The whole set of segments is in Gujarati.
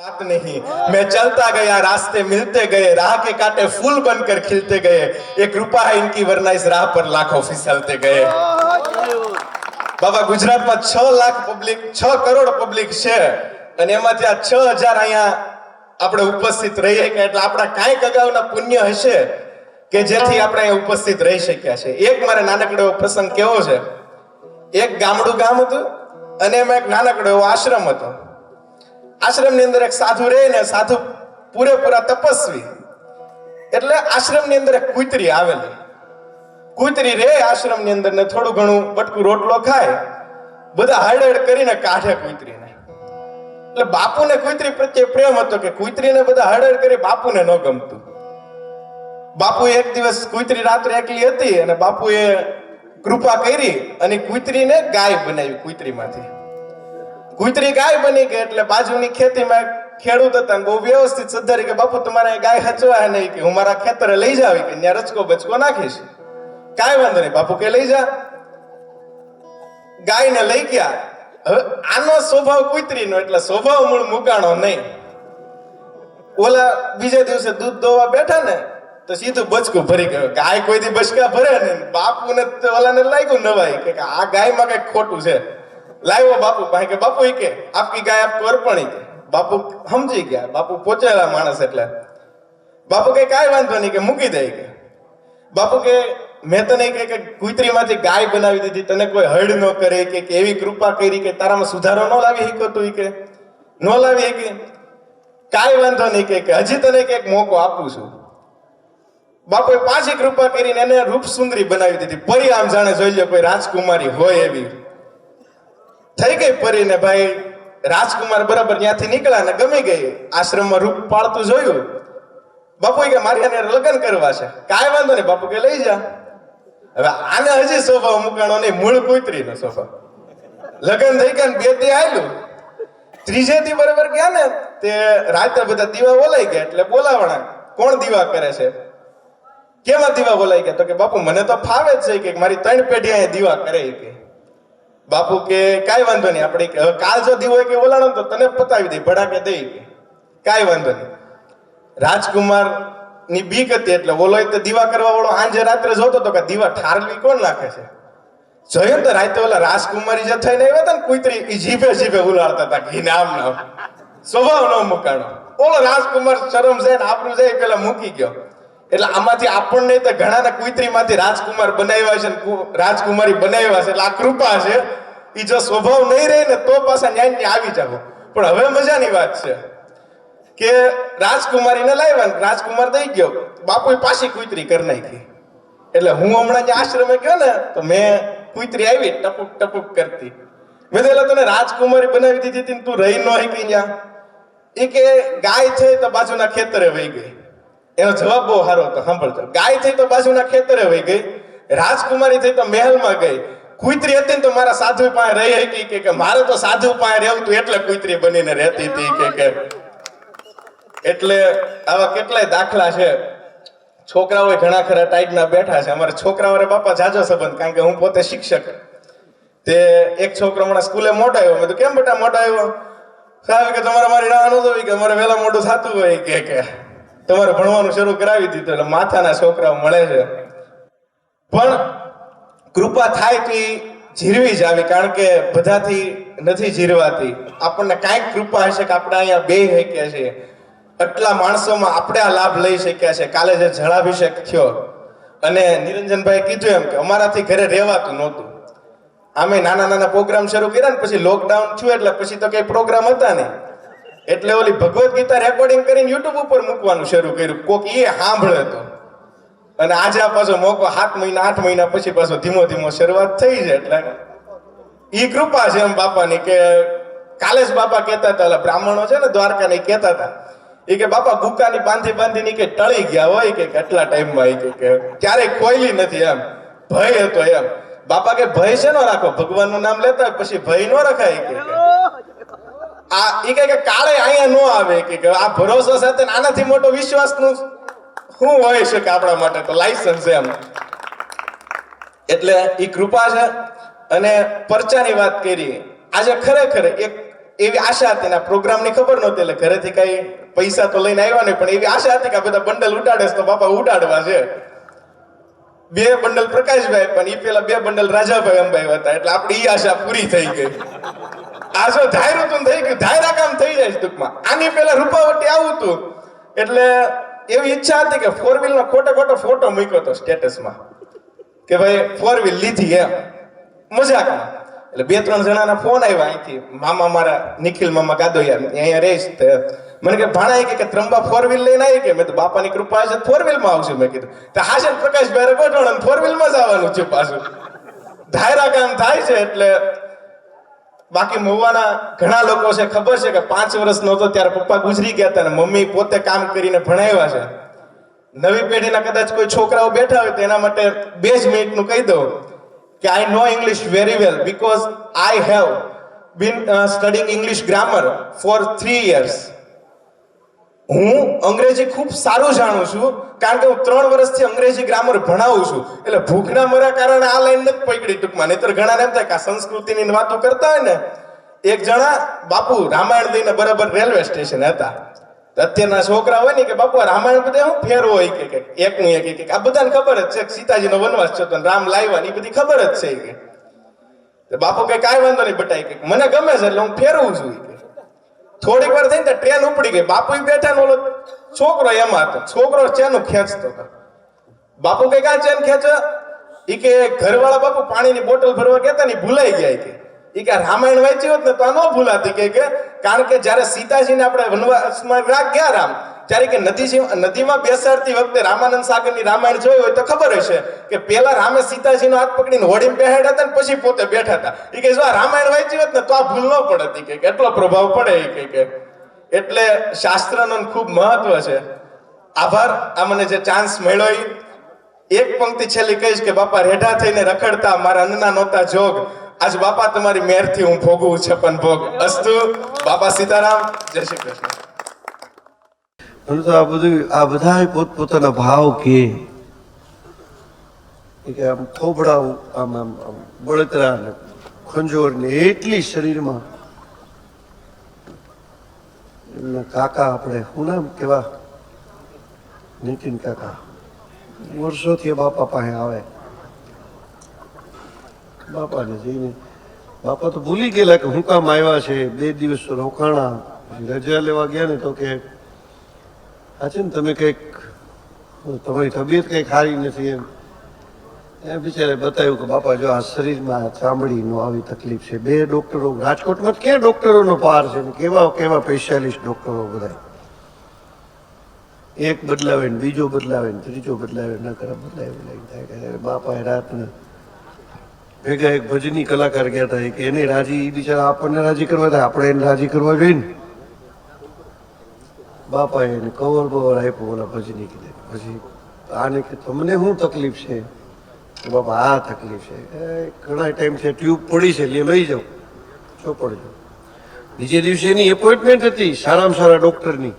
बात नहीं, मैं चलता गया, रास्ते मिलते गए, राह के कांटे फूल बनकर खिलते गए, ये कृपा है इनकी वरना इस राह पर लाखों फिसलते गए। બાબા ગુજરાતમાં 6 લાખ પબ્લિક 6 કરોડ પબ્લિક છે અને એમાંથી આ 6000 અહીંયા આપણે ઉપસ્થિત રહીએ કે એટલે આપણા કાંઈક અગાઉના પુણ્ય હશે કે જેથી આપણે અહીંયા ઉપસ્થિત રહી શક્યા છે। એક મારે નાનકડો પ્રસંગ કેવો છે, એક ગામડું ગામ હતું અને એમાં એક નાનકડો એવો આશ્રમ હતો। આશ્રમની અંદર એક સાધુ રહે ને સાધુ પૂરેપૂરા તપસ્વી, એટલે આશ્રમની અંદર એક કૂતરી આવેલી। કૂતરી રે આશ્રમની અંદર ને થોડું ઘણું બટકું રોટલો ખાય, બધા હળહળ કરીને કાઢે કૂતરીને। એટલે બાપુને કૂતરી પ્રત્યે પ્રેમ હતો કે કૂતરીને બધા હળહળ કરી બાપુને ન ગમતું। બાપુ એક દિવસ કૂતરી રાત્રે એકલી હતી અને બાપુએ કૃપા કરી અને કૂતરીને ગાય બનાવી। કૂતરીમાંથી કૂતરી ગાય બની ગઈ એટલે બાજુની ખેતીમાં ખેડૂત હતા ને બહુ વ્યવસ્થિત સદ્ધરી કે બાપુ તમારે ગાય હચવા નહીં કે હું મારા ખેતરે લઈ જાવી કે ત્યાં રચકો બચકો નાખીશ। કાંઈ વાંધો નહીં બાપુ કે લઈ જા। ગાયને લઈ ગયા। હવે આનો સ્વભાવ કૂતરીનો એટલે સ્વભાવ મૂળ મુકાણો નહીં। ઓલા બીજે દિવસે દૂધ દોવા બેઠા ને તો સીધું બચકું ભરી ગયો। ગાય કોઈ દી બચકા ભરે ને, બાપુને ઓલાને લાગ્યું નવાઈ કે આ ગાયમાં કઈક ખોટું છે। લાવ્યો બાપુ પાસે કે બાપુ કે આપકી ગાય આપકો અર્પણ કે। બાપુ સમજી ગયા, બાપુ પોચેલા માણસ એટલે બાપુ કે કાંઈ વાંધો નહીં કે મૂકી દે કે। બાપુ કે મેં તને કે કૂતરીમાંથી ગાય બનાવી દીધી, તને કોઈ હડ ન કરે કે એવી કૃપા કરી કે તારામાં સુધારો ન લાવી શક્યો તું કે ન લાવી શકી। કાંઈ વાંધો નહીં કે હજી તને એક મોકો આપું છું। બાપુએ પાછી કૃપા કરીને એને રૂપ સુંદરી બનાવી દીધી। પરી આમ જાણે જોઈ લો કોઈ રાજકુમારી હોય એવી થઈ ગઈ પરીને। ભાઈ રાજકુમાર બરાબર ત્યાંથી નીકળ્યા ને ગમી ગઈ, આશ્રમમાં રૂપ પાળતું જોયું। બાપુ કે મારી આને લગ્ન કરવા છે। કાંઈ વાંધો નહીં બાપુ કે લઈ જા। હવે આને હજી સ્વભાવ મુકાણો નહીં, મૂળ કૂતરીનો સ્વભાવ। લગ્ન થઈ ગયા ને 2 દી આયલું, 3જે દી બરાબર ગયા ને તે રાતે બધા દીવા બોલાઈ ગયા એટલે બોલાવણા કોણ દીવા કરે છે, કેમાં દીવા બોલાઈ ગયા તો કે બાપુ મને તો ફાવે જ છે કે મારી 3 પેઢી અહીંયા દીવા કરે કે। બાપુ કે કાંઈ વાંધો નહીં આપણે કાલ જો દીવો કે બોલાણો તો તને પતાવી દે ભડાકે દઈ કે કાંઈ વાંધો નહીં। રાજકુમાર ની બીક હતી એટલે ઓલો તો દીવા કરવા વાળો આંજે રાત્રે જોતો તો કે દીવા ઠારવી કોણ નાખે છે। જોયું તો રાતે ઓલા રાજકુમારી જે થઈને આવ્યા હતા ને કૂતરી એ જીભે જીભે ઉલાડતા હતા કે નામ નામ સ્વભાવ ન મુકાણો। ઓલો રાજકુમાર શરમ છે ને આપણું જાય પેલા મૂકી ગયો। એટલે આમાંથી આપણને તો ઘણાને કૂતરીમાંથી રાજકુમાર બનાવ્યા છે, રાજકુમારી બનાવ્યા છે એટલે આ કૃપા છે। એ જો સ્વભાવ નહીં રહે ને તો પાછા ન્યાય આવી જાવ। પણ હવે મજાની વાત છે કે રાજકુમારીને લાવ્યા ને રાજકુમાર દઈ ગયો, બાપુએ પાછી કૂતરી કરી નાખી। એટલે હું હમણાં જે આશ્રમે ગયો ને તો મેં કૂતરી આવી ટપુક ટપુક કરતી, મેં તો તને રાજકુમારી બનાવી દીધી હતી તું રહી ન શકી ત્યાં। એ કે ગાય થઈ તો બાજુના ખેતરે વહી ગઈ। એનો જવાબ બહુ સારો હતો, સાંભળજો। ગાય થઈ તો બાજુના ખેતરે વહી ગઈ, રાજકુમારી થઈ તો મહેલમાં ગઈ, કૂતરી હતી ને તો મારા સાધુ પાસે રહી શકી કે મારે તો સાધુ પાસે રહેવું હતું એટલે કૂતરી બનીને રહેતી હતી કે એટલે આવા કેટલાય દાખલા છે। છોકરાઓ ઘણા ખરા ટાઈપના બેઠા છે। અમારા છોકરાઓને બાપા જાજો સંબંધ, કારણ કે હું પોતે શિક્ષક। તે એક છોકરો હમણાં સ્કૂલે મોટો આવ્યો, મેં તો કેમ બેટા મોટો આવ્યો? સાહેબ કે તમારે મારી રાહ ન જોવી કે અમારે વહેલા મોટું થતું હોય કે તમારે ભણવાનું શરૂ કરાવી દીધું। એટલે માથાના છોકરાઓ મળે છે, પણ કૃપા થાય તો એ જીરવી જ આવી, કારણ કે બધાથી નથી જીરવાતી। આપણને કાંઈક કૃપા હશે કે આપણે અહીંયા બે શક્યા છીએ, આટલા માણસોમાં આપણે આ લાભ લઈ શક્યા છે। કાલે જે જળાભિષેક થયો અને નિરંજનભાઈ કીધું એમ કે અમારાથી ઘરે રહેવાતું નહોતું, આમે નાના નાના પ્રોગ્રામ શરૂ કર્યા ને પછી લોકડાઉન થયું એટલે પછી તો કઈ પ્રોગ્રામ હતા નહીં, એટલે ઓલી ભગવદ્ ગીતા રેકોર્ડિંગ કરીને યુટ્યુબ ઉપર મૂકવાનું શરૂ કર્યું। કોક એ સાંભળે તો, અને આજે આ પાછો મોકો 7 મહિના 8 મહિના પછી પાછો ધીમો ધીમો શરૂઆત થઈ છે। એટલે ઈ કૃપા છે એમ બાપાની કે કાલે જ બાપા કહેતા હતા, બ્રાહ્મણો છે ને દ્વારકાની કહેતા હતા એ કે બાપા બુકાની બાંધી બાંધીની કે ટળી ગયા હોય કે કેટલા ટાઈમમાં કે ક્યારેય ખોઈલી નથી એમ, ભય હતો એમ। બાપા કે ભય છે ન રાખો, ભગવાનનું નામ લેતા પછી ભય ન રખાય કે આ એ કે કાળે અહીંયા ન આવે કે આ ભરોસો સાથે આનાથી મોટો વિશ્વાસનું શું હોય શકે આપણા માટે? તો લાયસન્સ એમ। એટલે એ કૃપા છે। અને પરચાની વાત કરી, આજે ખરેખર એક એવી આશા હતી ને પ્રોગ્રામની ખબર નહોતી એટલે ઘરેથી કઈ પૈસા તો લઈને આવ્યા નહીં, પણ એવી આશા હતી કે આ બધા બંડલ ઉડાડે તો બાપા ઉડાડવા છે. 2 બંડલ પ્રકાશભાઈ પણ એ પેલા 2 બંડલ રાજાભાઈ અંબાઈ હતા, એટલે આપણી ઈ આશા પૂરી થઈ ગઈ. આ જો ધાયરું તું થઈ ગયું, ધાયરા કામ થઈ જાય ટૂંકમાં. આની પેલા રૂપાવટી આવું હતું એટલે એવી ઈચ્છા હતી કે 4 વ્હીલ નો ખોટો ફોટો મૂક્યો હતો સ્ટેટસમાં કે ભાઈ 4 વ્હીલ લીધી એમ મજાકમાં. એટલે 2-3 જણાના ફોન આવ્યા અહીંથી, મામા મારા નિખિલ મામા ગાદોયા અહીંયા રહીશ. મને કે ભાણા કે ત્રંબા 4 વ્હીલ લઈને આવી કે મેં તો બાપાની કૃપા છે 4 વ્હીલ માં આવશું. મેં કીધું તો હાશન પ્રકાશભાઈ ગોઠવણ 4 વ્હીલ માં જ આવવાનું છે પાછું. ધાયરા કામ થાય છે. એટલે બાકી મહુવાના ઘણા લોકો છે ખબર છે કે 5 વર્ષનો હતો ત્યારે પપ્પા ગુજરી ગયા હતા ને મમ્મી પોતે કામ કરીને ભણાવ્યા છે. નવી પેઢીના કદાચ કોઈ છોકરાઓ બેઠા હોય તો એના માટે 2 જ મિનિટનું કહી દઉં કે I know English very well because I have been studying English grammar for 3 years. હું અંગ્રેજી ખૂબ સારું જાણું છું કારણ કે હું 3 વર્ષથી અંગ્રેજી ગ્રામર ભણાવું છું. એટલે ભૂખના મરા કારણે આ લાઈન નથી પકડી ટૂંકમાં. નહીતર ઘણા એમ થાય કે આ સંસ્કૃતિની વાતો કરતા હોય ને. એક જણા બાપુ રામાયણ લઈને બરાબર રેલવે સ્ટેશન હતા. અત્યારના છોકરા હોય ને કે બાપુ રામાયણ બધે શું ફેર હોય કે એકનું એક આ બધાને ખબર જ છે કે સીતાજીનો વનવાસ છે તો રામ લાવ્યા એ બધી ખબર જ છે કે બાપુ કઈ કાંઈ વાંધો નહીં બટાઈ કે મને ગમે છે એટલે હું ફેરવું છું. થોડીક વાર થઈને ટ્રેન ઉપડી ગઈ, બાપુ બેઠા ને ઓલો છોકરો એમાં હતો. છોકરો ચેનું ખેંચતો હતો. બાપુ કઈ કાં ચેન ખેંચે ઈ કે ઘરવાળા બાપુ પાણીની બોટલ ભરવા ગયા ને ભૂલાઈ ગયા કે ઈ કે રામાયણ વાંચી હોત ને તો આ ન ભૂલાતી કે કારણ કે જ્યારે સીતાજીને આપણે વનવાસમાં ગયા રામ ત્યારે કે નદીમાં બેસાડતી વખતે રામાનંદ સાગરની રામાયણ જોઈ હોય તો ખબર હશે કે પેલા રામે સીતાજીનો હાથ પકડીને હોડીમાં બેહાડ્યા હતા ને પછી પોતે બેઠા હતા. એ કે જો આ રામાયણ વાંચી હોત ને તો આ ભૂલ ન પડતી કે એટલો પ્રભાવ પડે કે એટલે શાસ્ત્રનું ખૂબ મહત્વ છે. આભાર આ મને જે ચાન્સ મળ્યો. એક પંક્તિ છેલ્લી કહીશ કે બાપા રેઢા થઈને રખડતા મારા અન્નના નહોતા જોગ, આજ બાપા તમારી મહેરથી હું ભોગવું 56 ભોગ. અસ્તુ. બાપા સીતારામ. જય શ્રી કૃષ્ણ. આ બધા પોતપોતાના ભાવ કે આમ થોબડા આમ આમ બળતરા ને ખંજોર ને એટલી શરીરમાં. એમના કાકા આપણે શું નામ કેવા નીતિન કાકા વર્ષોથી બાપા પાસે આવે. બાપાને જઈને બાપા તો ભૂલી ગયેલા કે હું કામ આવ્યા છે. 2 દિવસ રોકાણા, રજા લેવા ગયા ને તો કે આ છે ને તમે કંઈક તમારી તબિયત કંઈક સારી નથી એમ બિચારે બતાવ્યું કે બાપા જો આ શરીરમાં ચામડીનો આવી તકલીફ છે. 2 ડોક્ટરો રાજકોટમાં ક્યાં ડોક્ટરોનો પાર છે ને કેવા કેવા સ્પેશિયાલિસ્ટ ડોક્ટરો બધા. એક બદલાવે ને બીજો બદલાવે ને ત્રીજો બદલાવે ન કરે બદલાવે થાય કે બાપાએ રાતને ભેગા એક ભજની કલાકાર ગયા હતા કે એને રાજી બિચારા આપણને રાજી કરવા થાય આપણે એને રાજી કરવા જોઈએ ને. બાપાએ એને કવર બવર આપ્યું ઓલા ભજની કીધે. પછી આને કે તમને શું તકલીફ છે? બાપા આ તકલીફ છે, ઘણા ટાઈમ છે ટ્યુબ પડી છે લઈ જાઓ ચોપડજો. બીજે દિવસે એની એપોઇન્ટમેન્ટ હતી સારામાં સારા ડોક્ટરની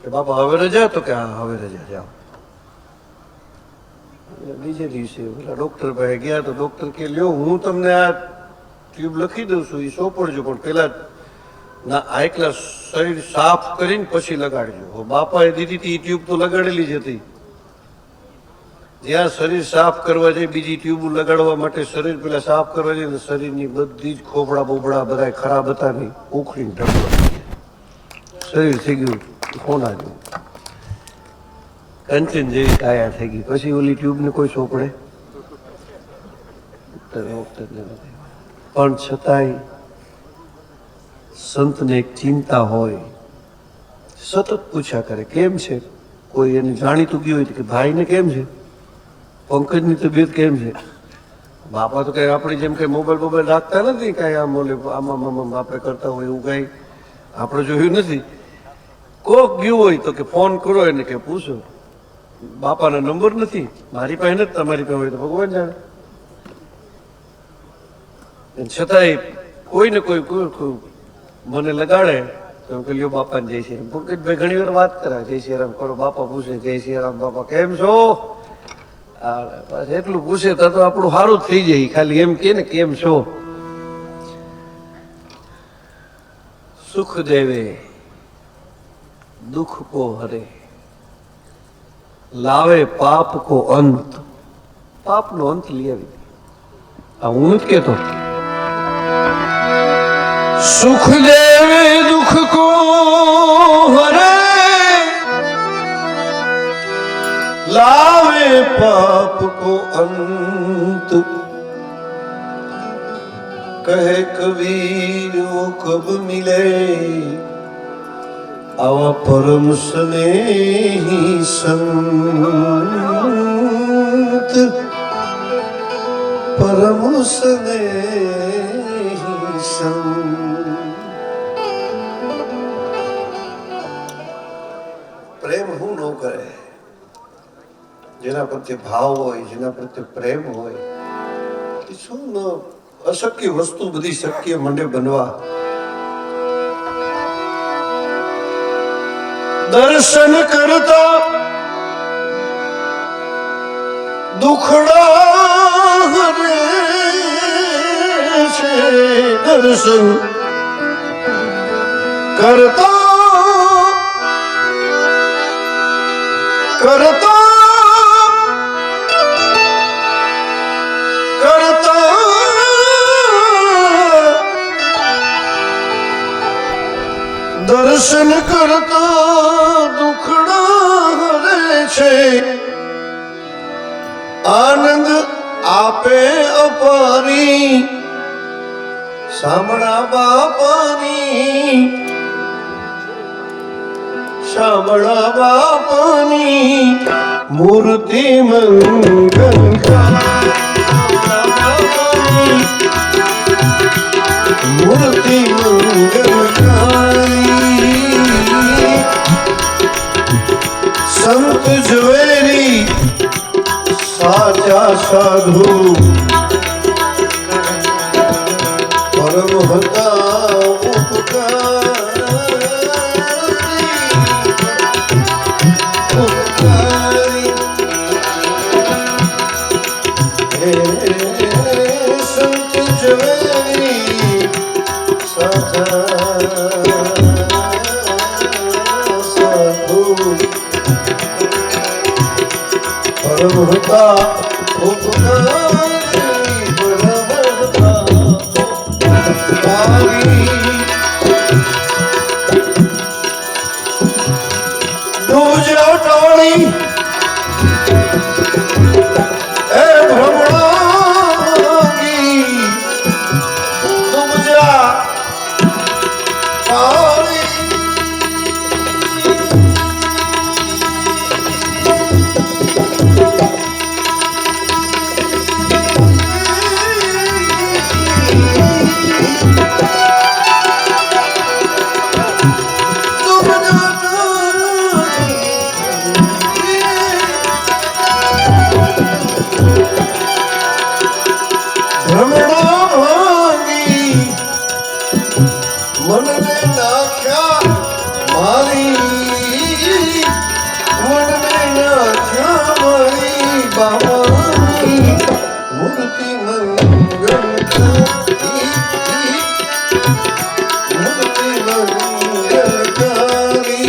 કે બાપા હવે રજા, તો કે હા હવે રજા જાઓ. બીજે દિવસે પેલા ડોક્ટર પાસે ગયા તો ડોક્ટર કે લ્યો હું તમને આ ટ્યુબ લખી દઉં છું એ સોંપડજો, પણ પેલા ના આ એકલા શરીર સાફ કરીને પછી લગાડજો. બાપાએ દીધી હતી એ ટ્યુબ તો લગાડેલી જ હતી. જ્યાં શરીર સાફ કરવા જાય બીજી ટ્યુબ લગાડવા માટે શરીર પેલા સાફ કરવા જાય ને શરીરની બધી જ ખોપડા બોબડા બધા ખરાબ હતા નહીં ઉખડીને ઢગલો શરીર થઈ ગયું કોના જેવું કંચન જેવી કાયા થઈ ગઈ. પછી ઓલી ટ્યુબ ને કોઈ સોંપડે પણ છતાંય સંતને એક ચિંતા હોય, સતત પૂછ્યા કરે કેમ છે. કોઈ એને જાણીતું ગયું હોય કે ભાઈને કેમ છે, પંકજની તબિયત કેમ છે. બાપા તો કઈ આપણી જેમ કઈ મોબાઈલ રાખતા નથી, કઈ આમ ઓલે આમાં આપણે કરતા હોય એવું કઈ આપણે જોયું નથી. કોક ગયું હોય તો કે ફોન કરો એને કે પૂછો. બાપાના નંબર નથી મારી પાસે નથી, તમારી પાસે હોય તો ભગવાન જાણે. છતાંય કોઈ ને કોઈ મને લગાડે તો કે લ્યો બાપાને જય શ્રી રામ. પંકજભાઈ ઘણી વાર વાત કરે જય શ્રી રામ કરો, બાપા પૂછે જય શ્રી રામ બાપા કેમ છો. એટલું પૂછે તો આપણું સારું થઈ જાય. ખાલી એમ કે ને કેમ છો. सुख देवे दुख को हरे, लावे पाप को अंत, पाप नो अंत लिया हूं नहीं कहतो। सुख देवे दुख को हरे, लावे पाप को अंत, कहे कबीर वो कब मिले आवा परम स्नेही संत, परम स्नेही संत। प्रेम हूं नो करे, जेना प्रत्ये भाव होय, जेना प्रत्ये प्रेम होय, શું ન અશક્ય વસ્તુ બધી શક્ય મંડે બનવા। દર્શન કરતા દુખડા હરે છે, દર્શન કરતા કરતા दर्शन करता दुखड़ा हरे छे, आनंद आपे अपारी सामड़ा बापानी, सामड़ा बापानी मूर्ति मंगल मूर्ति मंगलकारी, संत ज्वेरी साचा साधु, परम हता उपकारी, संत ज्वेरी साचा साधु, परम हता उपकारी, परम हता उपकारी। दूजा टाणी ए भ्रमणागी, दूजा टाणी मन में नाख्या मारी, मन में नाख्या मारी बाबानी मूर्ति मंगलकारी, मूर्ति मंगलकारी।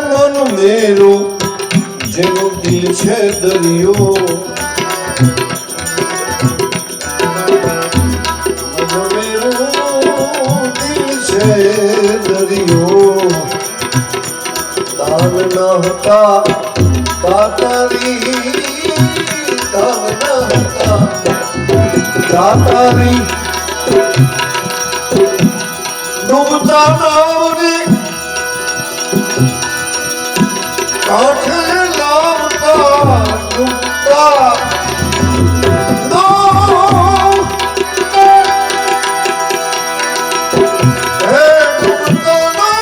मन मेरो जेनो दिल छे दरियो, मन मेरो दिल छे दरियो, दान न हता दातारी, दान न हता દાતારી ડૂબતા નાવને કાંઠે લાવતા ડૂબતા નાવ હે ડૂબતા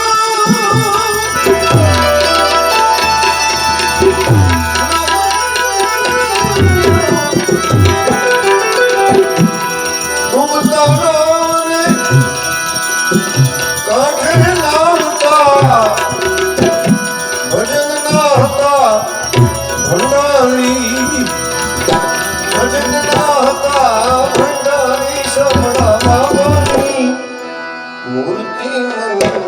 મૂર્તિ મંગલકારી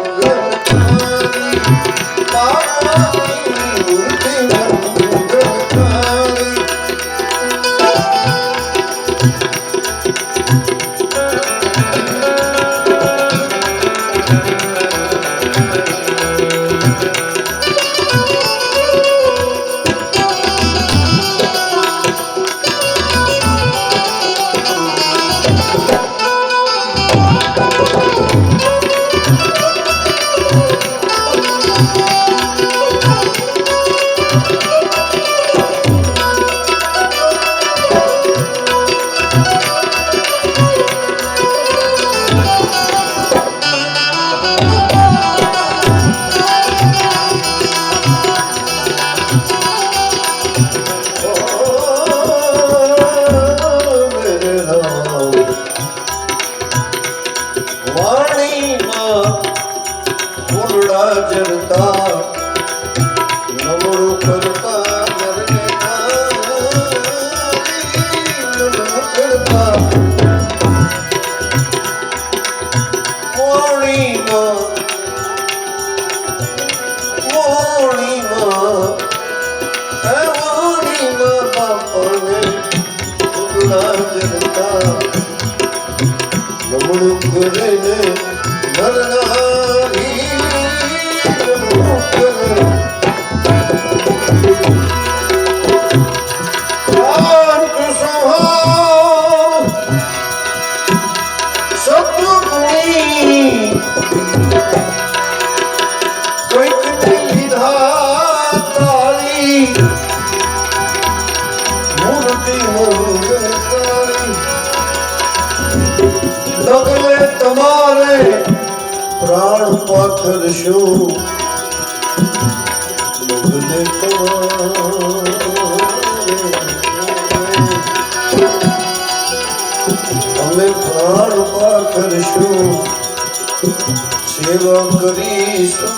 બાપાની મૂર્તિ મંગલકારી તમારે પ્રાણ પાથરશું લગ્ન અમે પ્રાણ પાથરશું સેવા કરીશું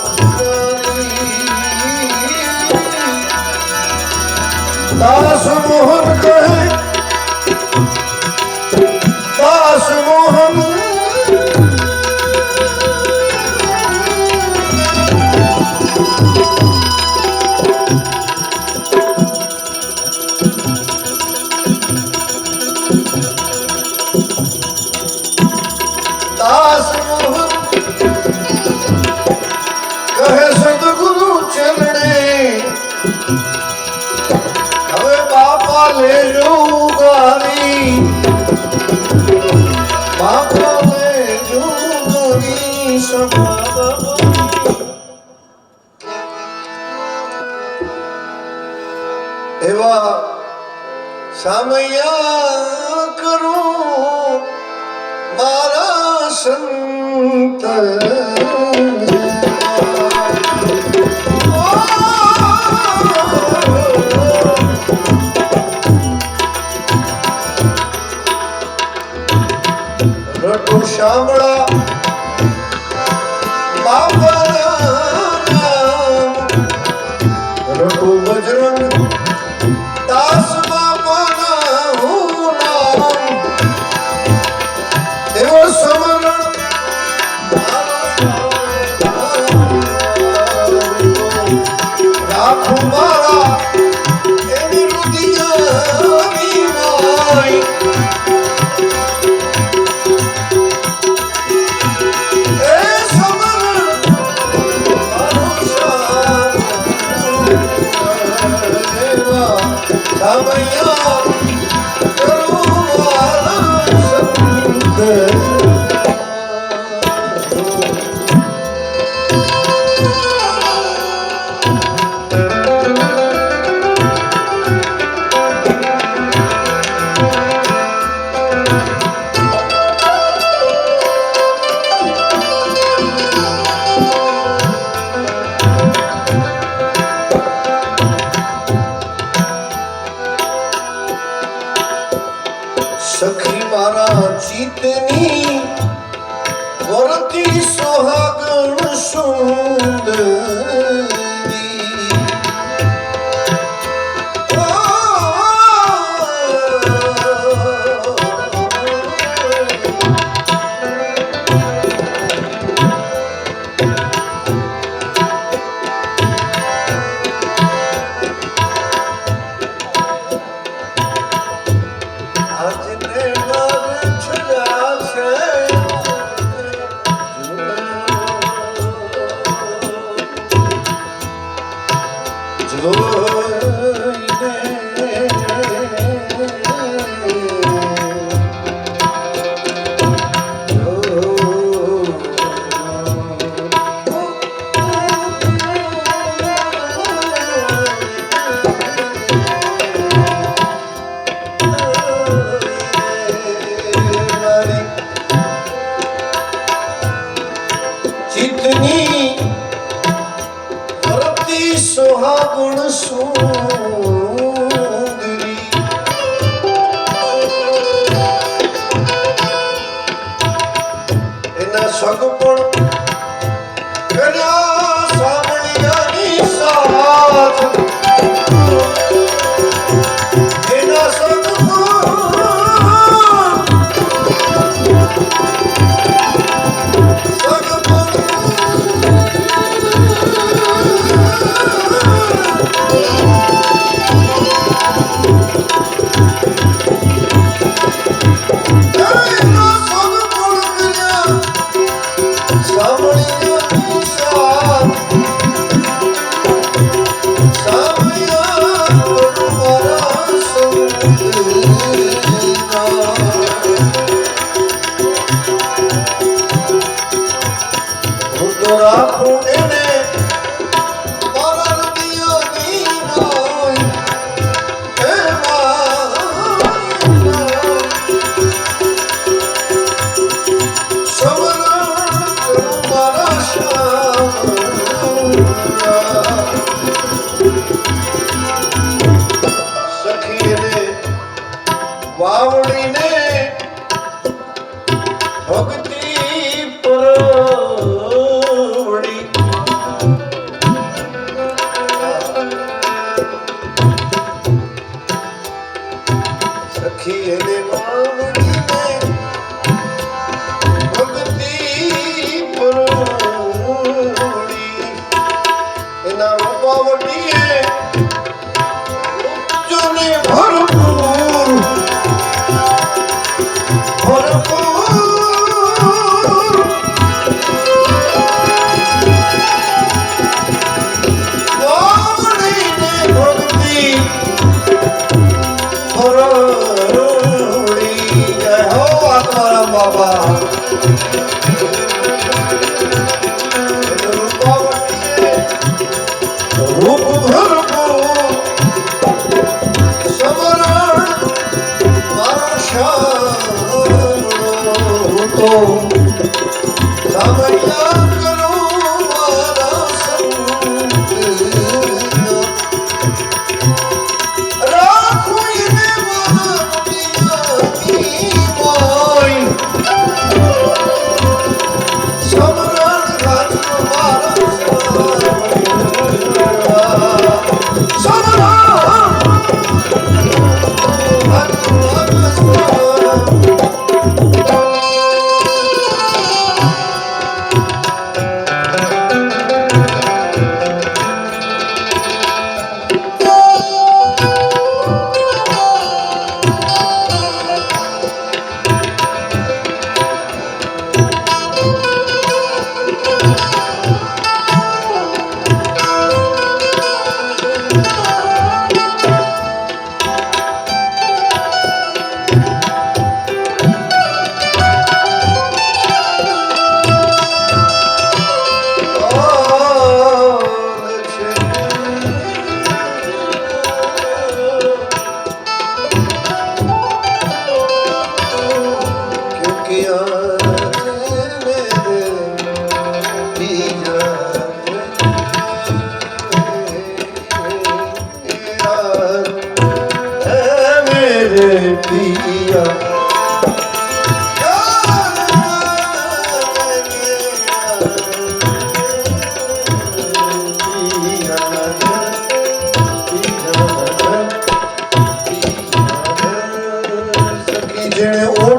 દાસ મોહન કહે દાસ મોહન દાસ મોહન કહે સદગુરુ ચરણે હવે બાપા લેજો ગારી બાપા લેજો ગારી સભા એવા સામૈયા કરો મારા સંત રટુ શામળા બાપા રટુ બજરંગ દાસ બાપા હું નામ એવો સમરણ રાખું મારા એની રુદિયાની માય સખી મારા ચિતની વરતી સોહાગણ સુંદરી સોહાગુણ સુંદરી એના સગ પણ કર્યા સાંભળ્યાની સાથ એના સગ વાવડીને ભક્તિ પરવડી સખી એને વાવડીને ભક્તિ પરવડી એના રૂપાવટીએ જોને ભરપૂર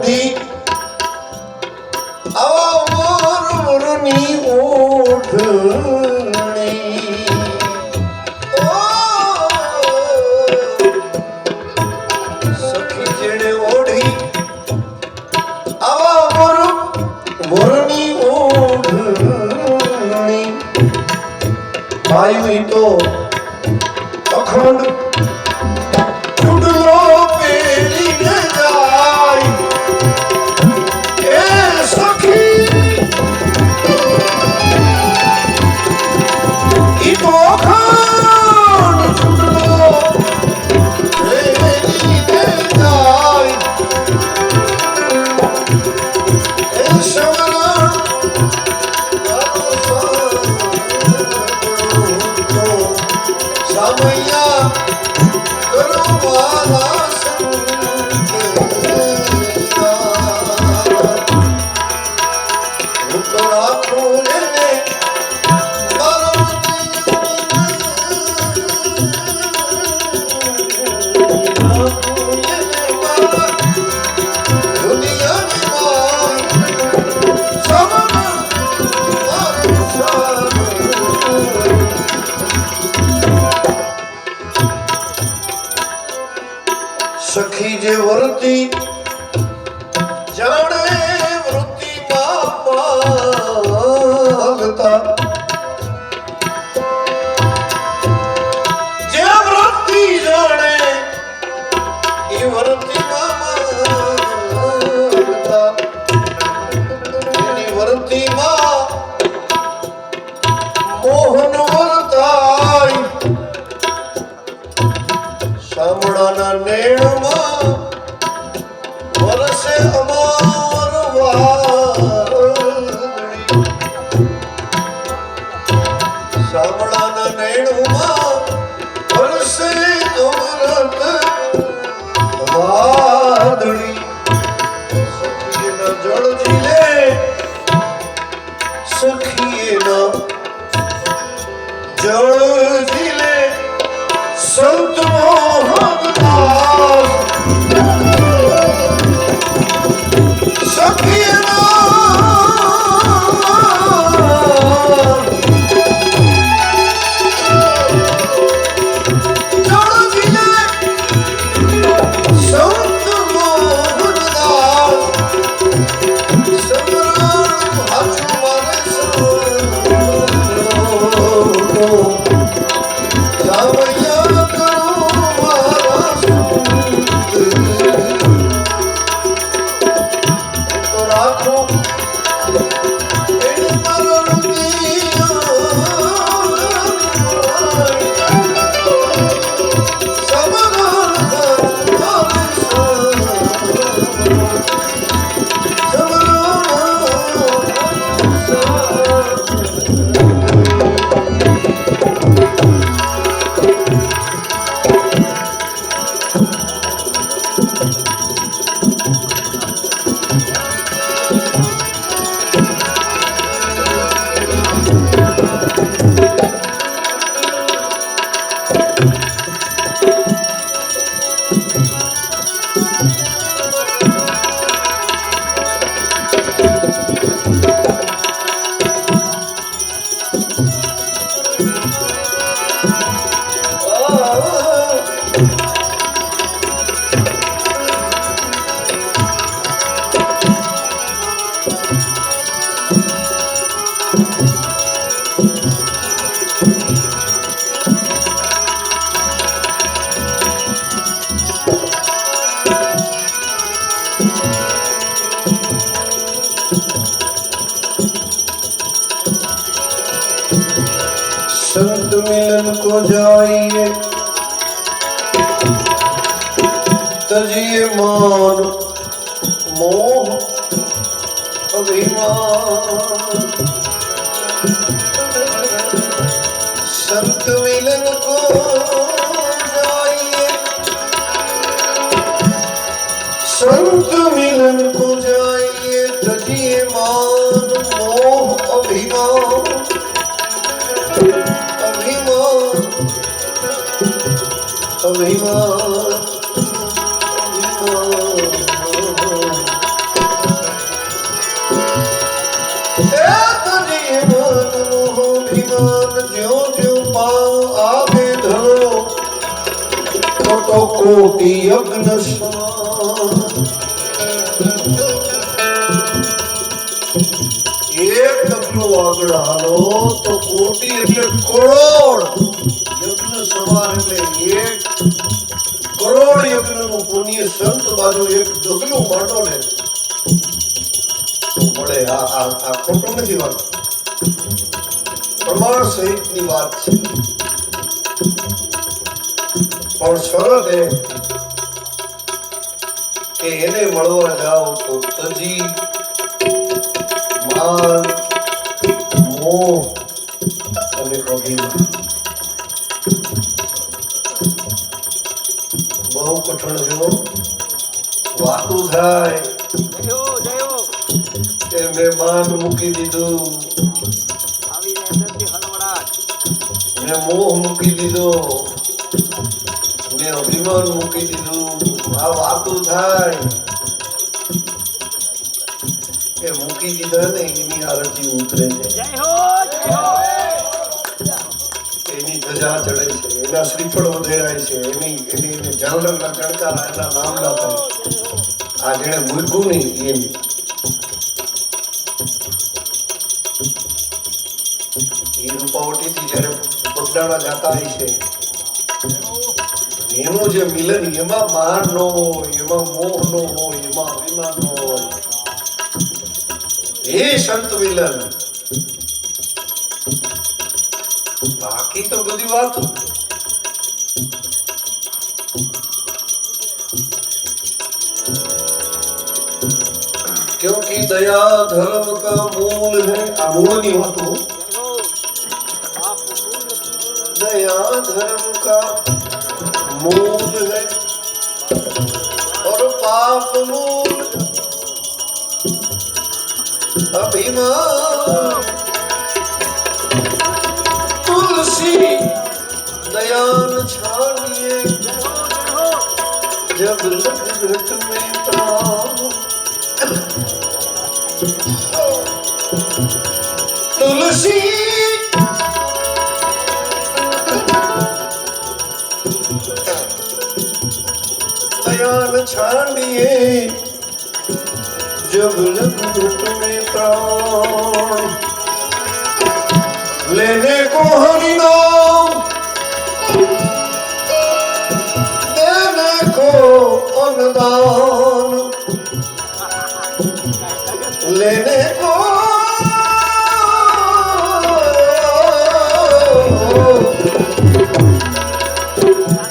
ઓઢી આવા મોરની ઓઢણી સખી જેણે ઓઢી આવા મોરની ઓઢણી માયું તો અખંડ ચૂડલો પેરીને જાય એ સખી ઈ તો અખંડ ચૂડલો પેરીને જાય એ શમરણ સામૈયા કરો વાલા હું તો રાખું એને સખી જે વરતી જાણે વૃત્તિમાં પાલતા જે વૃત્તિ જાણે એ વરતીમાં પાલતા એની વરતીમાં મોહન વરતાય શામળાના નેણમાં વરસે અમાર વાદળી શામળાના નેણમાં વરસે અમરત વાદળી સખીના જળ ઝીલે સખીના જળ ઝીલે સંત મોહનદાસ संत मिलन को जाइए तजिए मान मोह अभिमान संत मिलन को जाइए संत मिलन को जाइए तजिए मान मोह अभिमान अभिमान कोटि यज्ञ समान। एक डगલુं આગળ હાલો તો કોટી એટલે કરોડ, યજ્ઞ સમાન એટલે 1 કરોડ યજ્ઞનું પુણ્ય સંત બાજુ એક ડગલું માંડો ને તો મળે। આ ખોટું નથી વાત, પ્રમાણ સહિતની વાત છે। પણ શરત એ કે એને મળવા જાઓ તો તજી मान मोह અને અભિમાન બહુ કઠણ જો વાતું થાય કે મેં માન મૂકી દીધું, મેં મોહ મૂકી દીધો, મેં અભિમાન મૂકી દીધું, આ વાતું થાય કે મૂકી દીધા ને એની આરતી ઉતરે છે, એની ધજા ચડે છે, એના શ્રીફળ વધેરાય છે, એને ઝાલરના ચણકારા એના નામના થાય। આ જેને મૂક્યું નહીં એની એ રૂપાવટીથી જયારે બગદાણા જાતા હોય છે એનું જે મિલન એમાં માન નો હોય, એમાં મોહ નો હોય, એમાં અભિમાન નો હોય, એ સંત મિલન। બાકી તો બધી વાત क्योंकि दया धर्म का मूल है। आ मूल नहीं बात हो, दया धर्म का मूल है और पाप मूल अभिमान। तुलसी दयान छानिए जब लग घट में प्राण। तुलसी दयान छानिए जब लग घट में प्राण। लेने को हरि नाम, देने को अनुदान। लेने को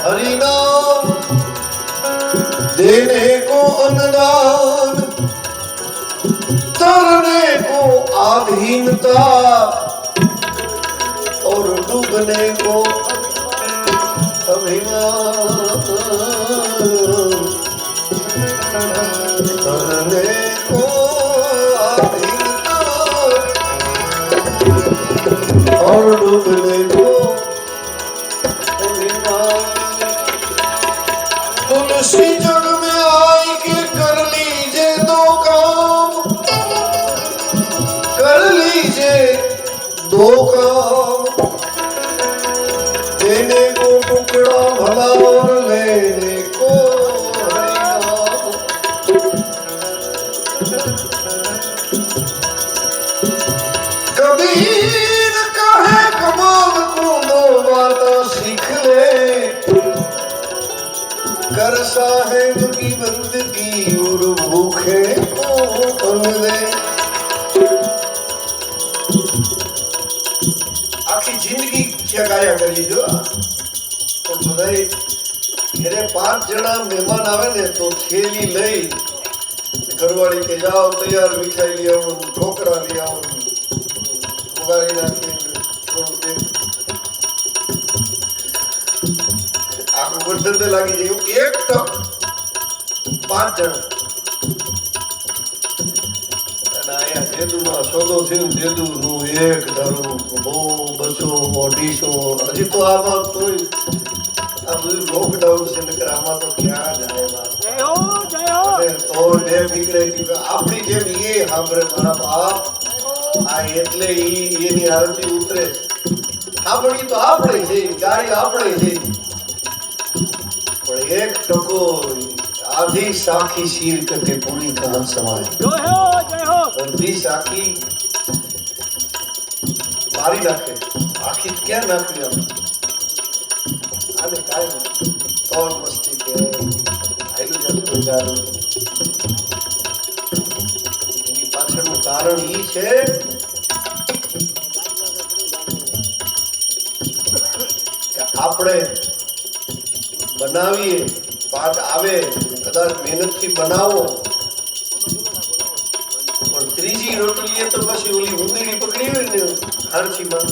हरि नाम, देने को अनुदान, तरने को आधीनता और डूबने को अभिमान। तरने को आधीनता और डूबने को अभिमान। तुलसी जग में आई के कर लीजिए दो काम, कर लीजिए दो काम। देने को टुकड़ा भला और लेने को हरि नाम। कबीर कहे कमाल को दो बातें सीख ले, कर साहेब की बंदगी और भूखे को अन्न दे। आखी जिंदगी गाया करी जो तो बधाई मेरे 5 जना मेहमान आवे ने तो थेली लई घरवाड़ी के जाओ तैयार मिठाई ले आओ, ढोकरा ले आओ, उगाड़ी नाखी छोड़ दे आखो गर्दन पे लागी जायो एक टक 5 जना आया जेदू में सोदो थी जेदू नु एक धरू 200 250 हजी तो आमा तो अब लॉकडाउन से निकल आमा तो क्या जाएगा। जय हो तो डे बिगड़े थी आपनी जेम ये हमरे मारा बाप आ એટલે એની આરતી ઉતરે આપણી તો આપણે છે ગાય આપણે છે પણ પણ એક ટકો આધી સાખી શીર કતે પૂરી કહાન સમાય અડધી સાખી મારી નાખે આખી ક્યાં નાખવી આમ આને કાંઈ તોલ મસ્તી કે આયલું જતું જાડું એની પાછળનું કારણ ઈ છે કે આપણે બનાવીએ પાક આવે કદાચ મહેનતથી બનાવો પણ ત્રીજી રોટલીએ તો પછી ઓલી ઉંદરડી પકડી હોય ને હાંચીમાં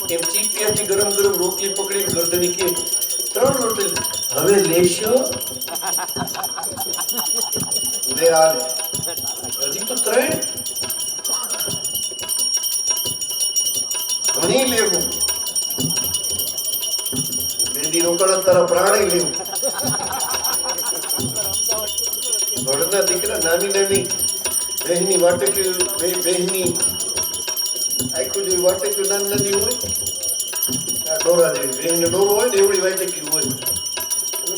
એમ ચીપિયાથી ગરમ ગરમ રોટલી પકડી ગરદની કે 3 રોટલી હવે લેશો લે આલે હજી તો 3 ઘણી લેવું બેદી રોકડા તારા પ્રાણી લેવું ઘરના દીકરા નાની નાની બહેની વાટકી બહેની આખું જોઈ વાટકી નાની નાની હોય આ ડોરા જેવી બહેને ડોરો હોય ને એવડી વાટકી હોય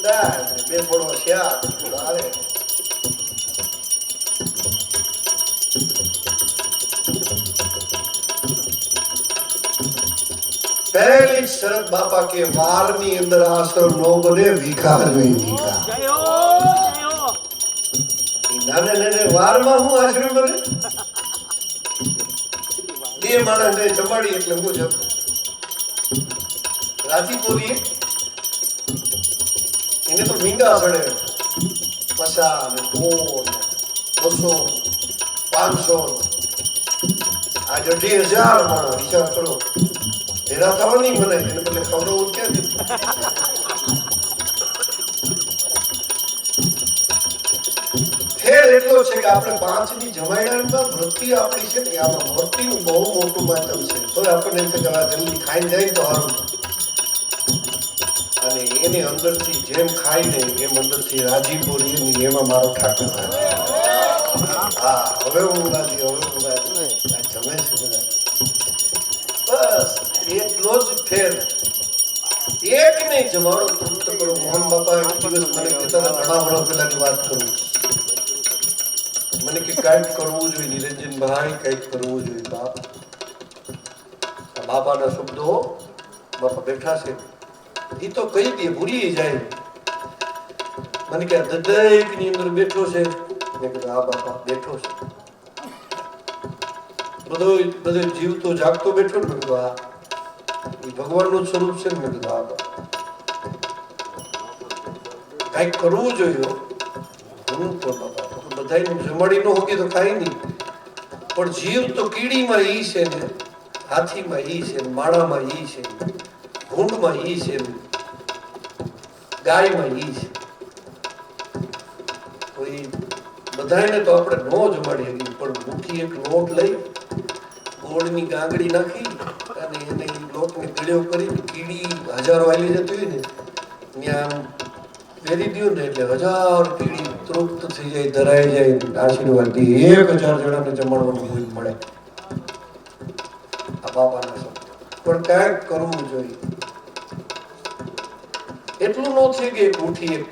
દાળ બે ફોડવા શાક હાલે પહેલી શરત બાપા કે વારની અંદર આશ્રમ નો બને વિકાર નહીં વિકાર નાને નાને વારમાં હું આશ્રમ બને બે માણસને જમાડી એટલે હું જપ રાજીપુરી એને તો મીંડા ચડે પસા ને કોણ 200 500 આજ 2,000 માણસ વિચાર કરો તેરા થવાની મને એને બદલે ખવડાવું ક્યાંથી ખેલ એટલો છે કે આપણે 5 ની જમાયણામાં વૃત્તિ આપણી છે ને આમાં વૃત્તિનું બહુ મોટું માધ્યમ છે તો આપણને એમ થાય કે આ જલ્દી ખાઈને જાય તો સારું અને એની અંદરથી જેમ ખાઈ ને એમ અંદરથી રાજીપુરી એની એમાં મારો ઠાકર હા હવે હું રાજી આ જમે છે બધા બસ એટલો જ ફેર એક નહીં જમાડો તૃપ્ત કરો મોહન બાપા એક દિવસ મને કહેતા હતા ઘણા વર્ષ પહેલાની વાત કરું મને કે કંઈક કરવું જોઈએ નિરંજનભાઈ કંઈક કરવું જોઈએ બાપ બાપાના શબ્દો બાપા બેઠા છે એ તો કહી દે ભૂલી જાય મને કે દરેક ની અંદર બેઠો છે મેં કીધું હા બાપા બેઠો છે બધો જીવતો જાગતો બેઠો ને મેં કીધું હા એ ભગવાનનું સ્વરૂપ છે ને મેં કીધું હા બાપા કંઈક કરવું જોઈએ હું તો બાપા બધાને જમાડી નો હોકી તો કાંઈ નહીં પણ જીવ તો કીડીમાં ઈ છે ને હાથીમાં ઈ છે માણામાં ઈ છે ભૂંડમાં ઈ છે ગાયમાં ઈ છે તો એ બધાને તો આપણે નો જમાડી શકીએ પણ મુઠ્ઠી એક લોટ લઈ ગોળની ગાંગડી નાખી અને એને લોટને ગળ્યો કરી કીડી હજારો આલી જતી હોય ને ત્યાં ફેરી દઉં ને એટલે 1000 કીડી તૃપ્ત થઈ જાય ધરાઈ જાય આશીર્વાદ 1000 જણાને જમાડવાનું ભૂલ મળે આ બાપાના શબ્દ પણ કાંઈક કરવું જોઈએ એટલું ન છે કે એક મુઠ્ઠી એક